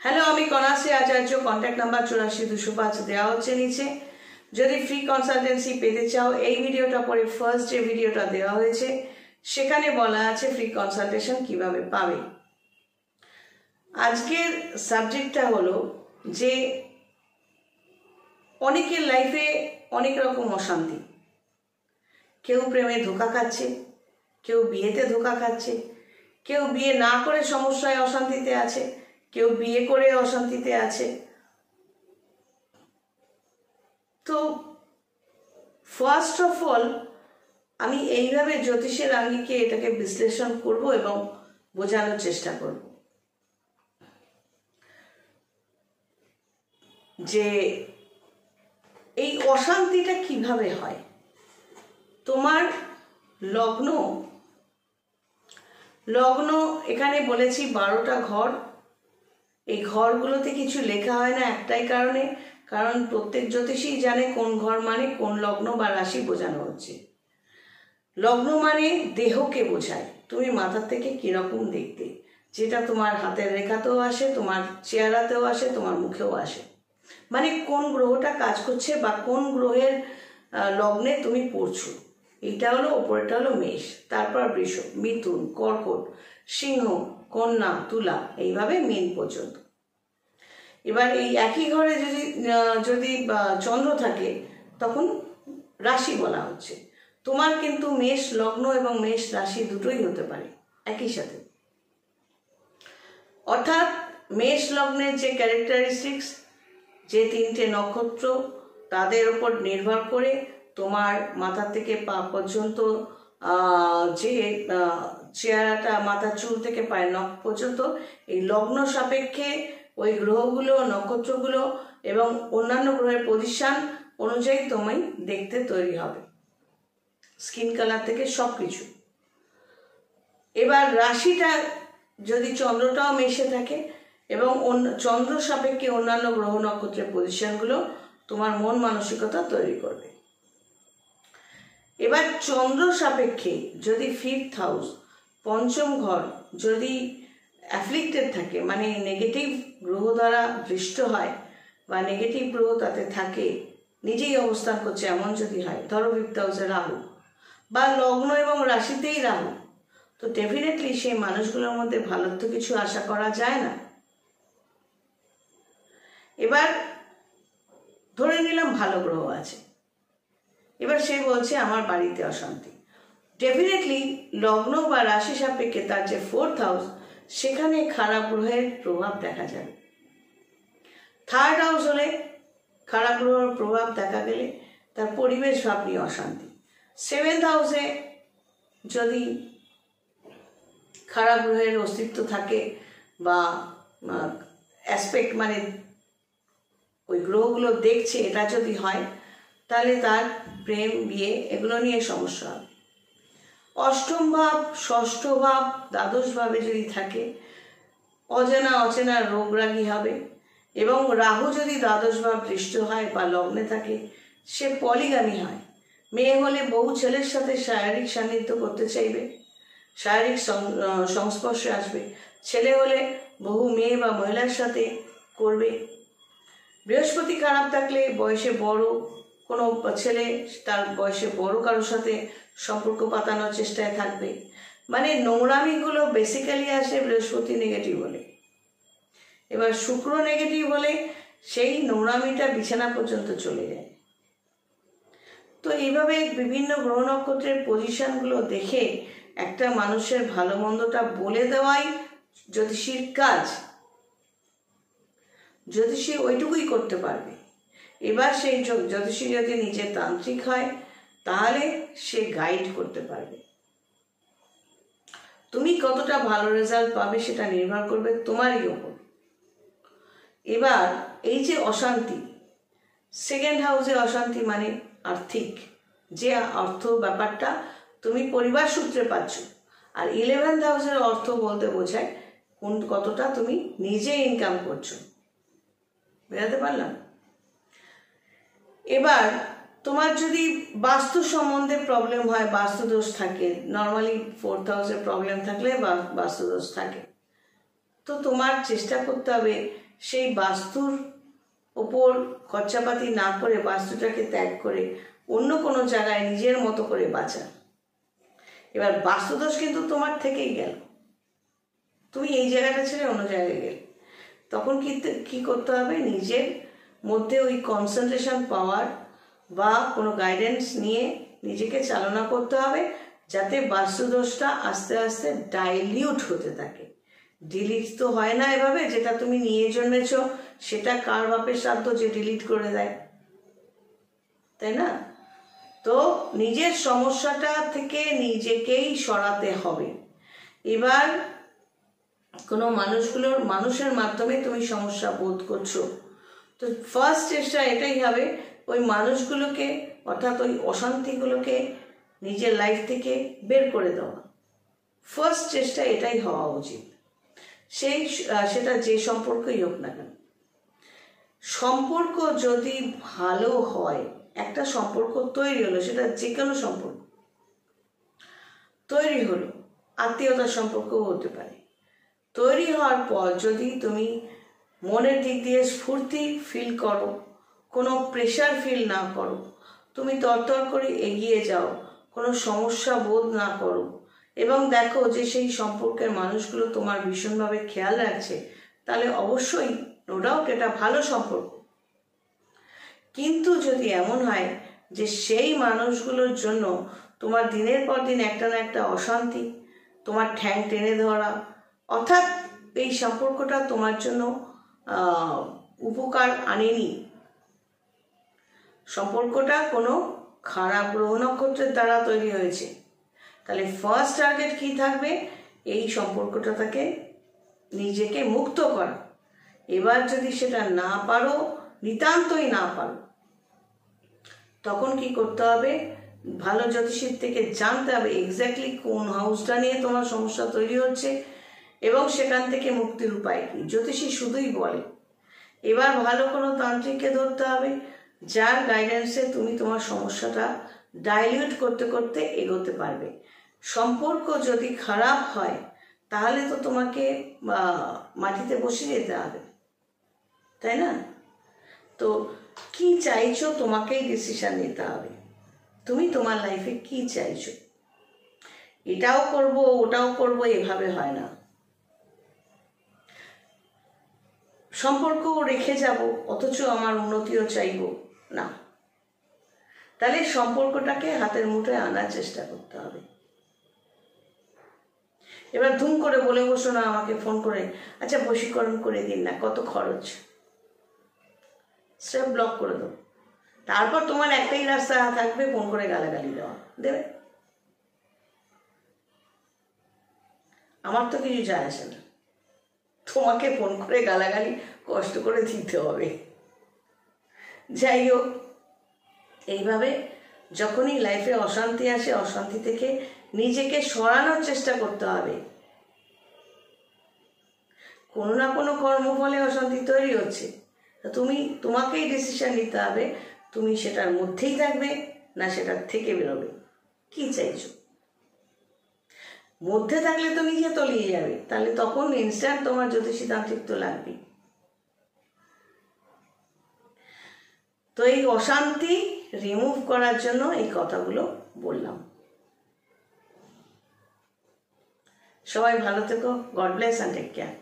Hello, আমি কনাশ্রী আচার্য। Contact number 84 205 দেওয়া হচ্ছে নিচে। যদি ফ্রি কনসালটেন্সি পেতে চাও, এই ভিডিওটা পরে ফার্স্ট যে ভিডিওটা দেওয়া হয়েছে সেখানে বলা আছে ফ্রি কনসালটেশন কিভাবে পাবে। আজকের সাবজেক্টটা হলো যে অনেকের লাইফে অনেক রকম অশান্তি। কেউ প্রেমে ধোঁকা খাচ্ছে, কেউ বিয়েতে ধোঁকা খাচ্ছে, কেউ বিয়ে না করে সমস্যায় অশান্তিতে আছে, কেউ বিয়ে করে অশান্তিতে আছে। তো ফার্স্ট অফ অল আমি এইভাবে জ্যোতিষের আঙ্গিকে এটাকে বিশ্লেষণ করব এবং বোঝানোর চেষ্টা করব যে এই অশান্তিটা কিভাবে হয়। তোমার লগ্ন এখানে বলেছি 12টা ঘর। এই ঘরগুলোতে কিছু লেখা হয় না একটাই কারণে, কারণ প্রত্যেক জ্যোতিষী জানে কোন ঘর মানে কোন লগ্ন বা রাশি বোঝানো হচ্ছে। লগ্ন মানে দেহকে বোঝায়, তুমি মাথার থেকে কিরকম দেখতে, যেটা তোমার হাতের রেখাতেও আসে, তোমার চেহারাতেও আসে, তোমার মুখেও আসে। মানে কোন গ্রহটা কাজ করছে বা কোন গ্রহের লগ্নে তুমি পড়ছো। এইটা হলো, ওপরেটা হলো মেষ, তারপর বৃষ, মিথুন, কর্কট, সিংহ, কন্যা, তুলা, এইভাবে মীন পর্যন্ত। এবার এই একই ঘরে যদি চন্দ্র থাকে তখন রাশি বলা হচ্ছে। তোমার কিন্তু মেষ লগ্ন এবং মেষ রাশি দুটোই হতে পারে একই সাথে। অর্থাৎ মেষ লগ্নের যে ক্যারেক্টারিস্টিক্স, যে 3টে নক্ষত্র, তাদের উপর নির্ভর করে তোমার মাথা থেকে পা পর্যন্ত যে চেহারাটা, মাথা চুল থেকে পায়ের নখ পর্যন্ত, এই লগ্ন সাপেক্ষে ওই গ্রহগুলো, নক্ষত্রগুলো এবং অন্যান্য গ্রহের পজিশন অনুযায়ী তুমি দেখতে তৈরি হবে, স্কিন কালার থেকে সব কিছু। এবার রাশিটা যদি চন্দ্রটাও মেশে থাকে এবং চন্দ্র সাপেক্ষে অন্যান্য গ্রহ নক্ষত্রের পজিশনগুলো তোমার মন মানসিকতা তৈরি করবে। এবার চন্দ্র সাপেক্ষে যদি 5th হাউস, পঞ্চম ঘর যদি অ্যাফ্লিক্টেড থাকে, মানে নেগেটিভ গ্রহ দ্বারা দৃষ্ট হয় বা নেগেটিভ গ্রহ তাতে থাকে, নিজেই অবস্থান করছে এমন যদি হয়, ধরো 5th হাউসে রাহু বা লগ্ন এবং রাশিতেই রাহু, তো ডেফিনেটলি সেই মানুষগুলোর মধ্যে ভালো তো কিছু আশা করা যায় না। এবার ধরে নিলাম ভালো গ্রহ আছে, এবার সে বলছে আমার বাড়িতে অশান্তি। ডেফিনেটলি লগ্ন বা রাশি সাপেক্ষে তার যে 4th হাউস, সেখানে খারাপ গ্রহের প্রভাব দেখা যাবে। 3rd হাউস হলে খারাপ গ্রহের প্রভাব দেখা গেলে তার পরিবেশ ভাব নিয়ে অশান্তি। 7th হাউসে যদি খারাপ গ্রহের অস্তিত্ব থাকে বা অ্যাসপেক্ট মানে ওই গ্রহগুলো দেখছে, এটা যদি হয় তাহলে তার প্রেম, বিয়ে এগুলো নিয়ে সমস্যা হবে। 8ম ভাব, 6ষ্ঠ ভাব, দ্বাদশ ভাবে যদি থাকে অচেনা রোগরাগী হবে। এবং রাহু যদি দ্বাদশ ভাব দৃষ্ট হয় বা লগ্নে থাকে, সে পলিগামী হয়। মেয়ে হলে বহু ছেলের সাথে শারীরিক সান্নিধ্য করতে চাইবে, শারীরিক সংস্পর্শে আসবে। ছেলে হলে বহু মেয়ে বা মহিলার সাথে করবে। বৃহস্পতি খারাপ থাকলে বয়সে বড় কোনো ছেলে তার বয়সে বড় কারোর সাথে সম্পর্ক পাতানোর চেষ্টায় থাকবে। মানে নোংরামিগুলো বেসিক্যালি আসে বৃহস্পতি নেগেটিভ হলে। এবার শুক্র নেগেটিভ হলে সেই নোংরামিটা বিছানা পর্যন্ত চলে যায়। তো এইভাবে বিভিন্ন গ্রহ নক্ষত্রের পজিশনগুলো দেখে একটা মানুষের ভালো মন্দটা বলে দেওয়াই জ্যোতিষীর কাজ। জ্যোতিষী ওইটুকুই করতে পারবে। এবার সেই জ্যোতিষী যদি নিজে তান্ত্রিক হয় তাহলে সে গাইড করতে পারবে। তুমি কতটা ভালো রেজাল্ট পাবে সেটা নির্ভর করবে তোমারই ওপর। এবার এই যে অশান্তি, 2nd হাউসে অশান্তি মানে আর্থিক যে অর্থ ব্যাপারটা তুমি পরিবার সূত্রে পাচ্ছ। আর 11th হাউসের অর্থ বলতে বোঝায় কতটা তুমি নিজে ইনকাম করছো। বোঝাতে পারলাম? এবার তোমার যদি বাস্তু সম্বন্ধে প্রবলেম হয়, বাস্তু দোষ থাকে, নর্মালি 4th হাউসে প্রবলেম থাকলে বাস্তু দোষ থাকে, তো তোমার চেষ্টা করতে হবে সেই বাস্তুর ওপর খরচাপাতি না করে বাস্তুটাকে ত্যাগ করে অন্য কোনো জায়গায় নিজের মতো করে বাঁচা। এবার বাস্তুদোষ কিন্তু তোমার থেকেই গেল, তুমি এই জায়গাটা ছেড়ে অন্য জায়গায় গেলে, তখন কি করতে হবে? নিজের মধ্যে ওই কনসেন্ট্রেশন পাওয়ার বা কোনো গাইডেন্স নিয়ে নিজেকে চালনা করতে হবে, যাতে বাস্তুদোষটা আস্তে আস্তে ডাইলিউট হতে থাকে। ডিলিট তো হয় না এভাবে, যেটা তুমি নিয়ে জন্মেছ সেটা কার বাপের সাধ্য যে ডিলিট করে দেয়, তাই না? তো নিজের সমস্যাটা থেকে নিজেকেই সরাতে হবে। এবার কোনো মানুষের মাধ্যমে তুমি সমস্যা বোধ করছো, তো ফার্স্ট চেষ্টা এটাই হবে ওই মানুষগুলোকে, অর্থাৎ ওই অশান্তিগুলোকে নিজের লাইফ থেকে বের করে দেওয়া। ফার্স্ট চেষ্টা এটাই হওয়া উচিত, সেটা যে সম্পর্কই হোক না কেন। সম্পর্ক যদি ভালো হয়, একটা সম্পর্ক তৈরি হলো, সেটা যে কোনো সম্পর্ক তৈরি হলো, আত্মীয়তার সম্পর্কও হতে পারে। তৈরি হওয়ার পর যদি তুমি মনের দিক দিয়ে স্ফূর্তি ফিল করো, কোনো প্রেশার ফিল না করো, তুমি তরতর করে এগিয়ে যাও, কোনো সমস্যা বোধ না করো, এবং দেখো যে সেই সম্পর্কের মানুষগুলো তোমার ভীষণভাবে খেয়াল রাখছে, তাহলে অবশ্যই নো ডাউট এটা ভালো সম্পর্ক। কিন্তু যদি এমন হয় যে সেই মানুষগুলোর জন্য তোমার দিনের পর দিন একটা না একটা অশান্তি, তোমার ঠ্যাং টেনে ধরা, অর্থাৎ এই সম্পর্কটা তোমার জন্য উপকার আনেনি, সম্পর্কটা কোনো খারাপ গ্রহ নক্ষত্রের দ্বারা তৈরি হয়েছে, তাহলে ফার্স্ট টার্গেট কি থাকবে? এই সম্পর্কটা থেকে নিজেকে মুক্ত করা। এবার যদি সেটা না পারো, নিতান্তই না পারো, তখন কি করতে হবে? ভালো জ্যোতিষীর থেকে জানতে হবে এক্স্যাক্টলি কোন হাউসটা নিয়ে তোমার সমস্যা তৈরি হচ্ছে এবং সেখান থেকে মুক্তির উপায় কি। জ্যোতিষী শুধুই বলে। এবার ভালো কোনো তান্ত্রিককে ধরতে হবে, যার গাইডেন্সে তুমি তোমার সমস্যাটা ডাইলিউট করতে করতে এগোতে পারবে। সম্পর্ক যদি খারাপ হয়, তাহলে তো তোমাকে মাটিতে বসে যেতে হবে, তাই না? তো কি চাইছো, তোমাকেই ডিসিশন নিতে হবে। তুমি তোমার লাইফে কি চাইছো? এটাও করব ওটাও করব এভাবে হয় না। সম্পর্কও রেখে যাব অথচ আমার উন্নতিও চাইব না, তাহলে সম্পর্কটাকে হাতের মুঠোয় আনার চেষ্টা করতে হবে। এবার ধুম করে বলে বসো না আমাকে ফোন করে, আচ্ছা বশীকরণ করে দিন না, কত খরচ, স্টেপ ব্লক করে দেবো। তারপর তোমার একটাই রাস্তা থাকবে, ফোন করে গালাগালি দেওয়া, দেবে। আমার তো কিছু যায় আসে না, তোমাকে ফোন করে গালাগালি কষ্ট করে দিতে হবে। যাই হোক, এইভাবে যখনই লাইফে অশান্তি আসে, অশান্তি থেকে নিজেকে সরানোর চেষ্টা করতে হবে। কোনো না কোনো কর্মফলে অশান্তি তৈরি হচ্ছে, তোমাকেই ডিসিশন নিতে হবে, তুমি সেটার মধ্যেই থাকবে না সেটার থেকে বেরোবে, কি চাইছো। মধ্যে থাকলে তো নিজে তলিয়ে যাবে, তাহলে তখন ইনস্ট্যান্ট তোমার জ্যোতিষী তান্ত্রিক তো লাগবে। তো এই অশান্তি রিমুভ করার জন্য এই কথাগুলো বললাম। সবাই ভালো থেকো, God bless and take care.